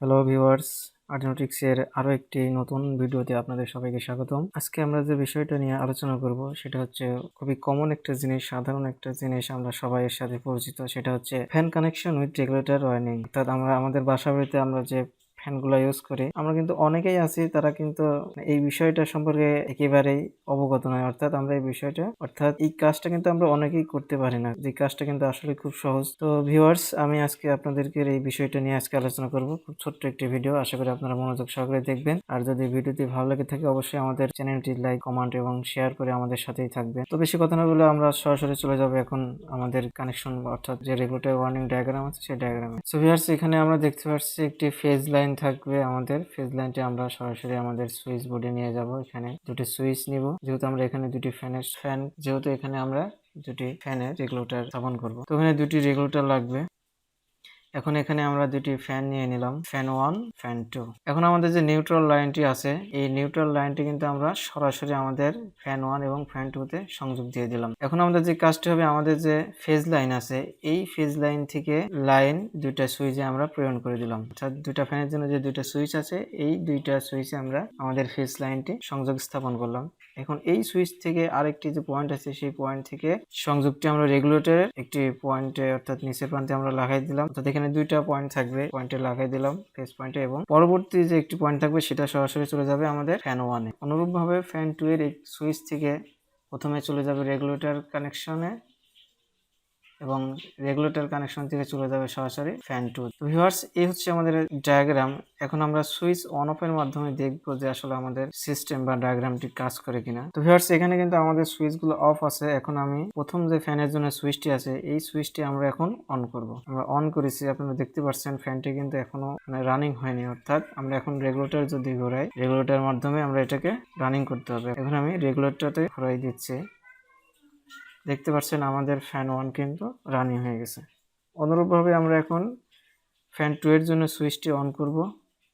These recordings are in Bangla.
হ্যালো ভিউয়ার্স, আর্টনোটিক্সের আরো একটি নতুন ভিডিওতে আপনাদের সবাইকে স্বাগতম। আজকে আমরা যে বিষয়টা নিয়ে আলোচনা করব সেটা হচ্ছে খুবই কমন একটা জিনিস, সাধারণ একটা জিনিস, আমরা সবাই এর সাথে পরিচিত। সেটা হচ্ছে fan connection with regulator warning. অর্থাৎ আমরা আমাদের বাসাবাড়িতে আমরা যে ফ্যানগুলো ইউজ করি, আমরা কিন্তু অনেকেই আছি তারা কিন্তু এই বিষয়টা সম্পর্কে একেবারেই অবগত নয়। অর্থাৎ এই কাজটা কিন্তু আমরা অনেকেই করতে পারি না, যে কাজটা কিন্তু আসলে খুব সহজ। তো ভিউয়ার্স, আমি আজকে আপনাদেরকে এই বিষয়টা নিয়ে আজকে আলোচনা করব। খুব ছোট্ট একটি ভিডিও, আশা করি আপনারা মনোযোগ সহকারে দেখবেন। আর যদি ভিডিওটি ভালো লেগে থাকে অবশ্যই আমাদের চ্যানেলটি লাইক, কমেন্ট এবং শেয়ার করে আমাদের সাথেই থাকবেন। তো বেশি কথা না বলে আমরা সরাসরি চলে যাব এখন আমাদের কানেকশন অর্থাৎ যে রেগুলেটর ওয়ার্নিং ডায়াগ্রাম আছে সেই ডায়াগ্রামে। সো ভিউয়ার্স, এখানে আমরা দেখতে পাচ্ছি একটি ফেজ লাইন থাকবে। আমাদের ফেজ লাইনটি আমরা সরাসরি আমাদের সুইচ বোর্ডে নিয়ে যাব। এখানে দুটি সুইচ নিব, যেহেতু আমরা এখানে দুটি যেহেতু এখানে আমরা দুটি ফ্যানের রেগুলেটর স্থাপন করব। তো এখানে দুটি রেগুলেটর লাগবে। এখন এখানে আমরা দুটি ফ্যান নিয়ে নিলাম, ফ্যান 1, ফ্যান 2। এখন আমাদের যে নিউট্রাল লাইনটি আছে, এই নিউট্রাল লাইনটি কিন্তু আমরা সরাসরি আমাদের ফ্যান 1 এবং ফ্যান 2 তে সংযোগ দিয়ে দিলাম। এখন আমাদের যে কাজটি হবে, আমাদের যে ফেজ লাইন আছে, এই ফেজ লাইন থেকে লাইন দুইটা সুইচে আমরা প্রেরণ করে দিলাম। অর্থাৎ দুইটা ফ্যানের জন্য যে দুইটা সুইচ আছে, এই দুইটা সুইচে আমরা আমাদের ফেজ লাইনটি সংযোগ স্থাপন করলাম। এখন এই সুইচ থেকে আরেকটি যে পয়েন্ট আছে, সেই পয়েন্ট থেকে সংযোগটি আমরা রেগুলেটরের একটি পয়েন্টে অর্থাৎ নিচের প্রান্তে আমরা লাগাই দিলাম। অর্থাৎ এখানে দুইটা পয়েন্ট থাকবে, পয়েন্টে লাগাই দিলাম ফেজ পয়েন্টে, এবং পরবর্তী যে একটি পয়েন্ট থাকবে সেটা সরাসরি চলে যাবে আমাদের ফ্যান 1 এ। অনুরূপভাবে ফ্যান 2 এর এই সুইচ থেকে প্রথমে চলে যাবে রেগুলেটর কানেকশনে, এবং রেগুলেটর কানেকশন থেকে চলে যাবে সরাসরি ফ্যান 2। তো ভিউয়ার্স, এই হচ্ছে আমাদের ডায়াগ্রাম। এখন আমরা সুইচ অন অফ এর মাধ্যমে দেখবো যে আসলে আমাদের সিস্টেম বা ডায়াগ্রামটি কাজ করে কিনা। তো ভিউয়ার্স, এখানে কিন্তু আমাদের সুইচগুলো অফ আছে। এখন আমি প্রথম যে ফ্যানের জন্য সুইচটি আছে, এই সুইচটি আমরা এখন অন করব। আমরা অন করেছি, আপনারা দেখতে পাচ্ছেন ফ্যানটি কিন্তু এখনো রানিং হয়নি। অর্থাৎ আমরা এখন রেগুলেটর যদি ঘোরাই, রেগুলেটরের মাধ্যমে আমরা এটাকে রানিং করতে হবে। এখন আমি রেগুলেটরতে ঘোরাই দিচ্ছি। দেখতে পাচ্ছেন আমাদের ফ্যান 1 কিন্তু রানিং হয়ে গেছে। অনুরূপভাবে আমরা এখন ফ্যান 2 এর জন্য সুইচটি অন করব।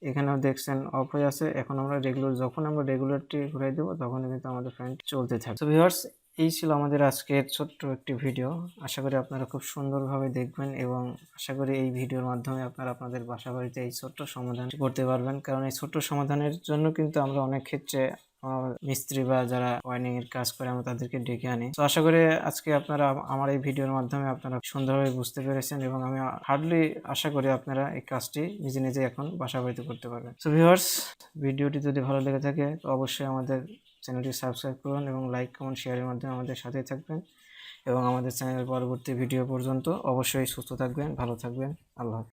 এখানেও দেখছেন অফ হয়ে আছে। এখন আমরা যখন আমরা রেগুলেটরটি ঘুরাই দেবো, তখন কিন্তু আমাদের ফ্যান চলতে থাকবে। তো ভিউয়ার্স, এই ছিল আমাদের আজকের ছোট্ট একটি ভিডিও। আশা করি আপনারা খুব সুন্দরভাবে দেখবেন, এবং আশা করি এই ভিডিওর মাধ্যমে আপনারা আপনাদের বাসাবাড়িতে এই ছোট্ট সমাধান করতে পারবেন। কারণ এই ছোট্ট সমাধানের জন্য কিন্তু আমরা অনেক ক্ষেত্রে মিস্ত্রি বা যারা ওয়ারিং এর কাজ করে আমরা তাদেরকে ডেকে আনি। তো আশা করি আজকে আপনারা আমার এই ভিডিওর মাধ্যমে আপনারা সুন্দরভাবে বুঝতে পেরেছেন, এবং আমি হার্ডলি আশা করি আপনারা এই কাজটি নিজে নিজে এখন বাসাবাড়িতে করতে পারবেন। তো ভিউয়ার্স, ভিডিওটি যদি ভালো লেগে থাকে তো অবশ্যই আমাদের চ্যানেলটি সাবস্ক্রাইব করুন, এবং লাইক, কমেন্ট, শেয়ারের মাধ্যমে আমাদের সাথেই থাকবেন। এবং আমাদের চ্যানেলের পরবর্তী ভিডিও পর্যন্ত অবশ্যই সুস্থ থাকবেন, ভালো থাকবেন। আল্লাহ হাফেজ।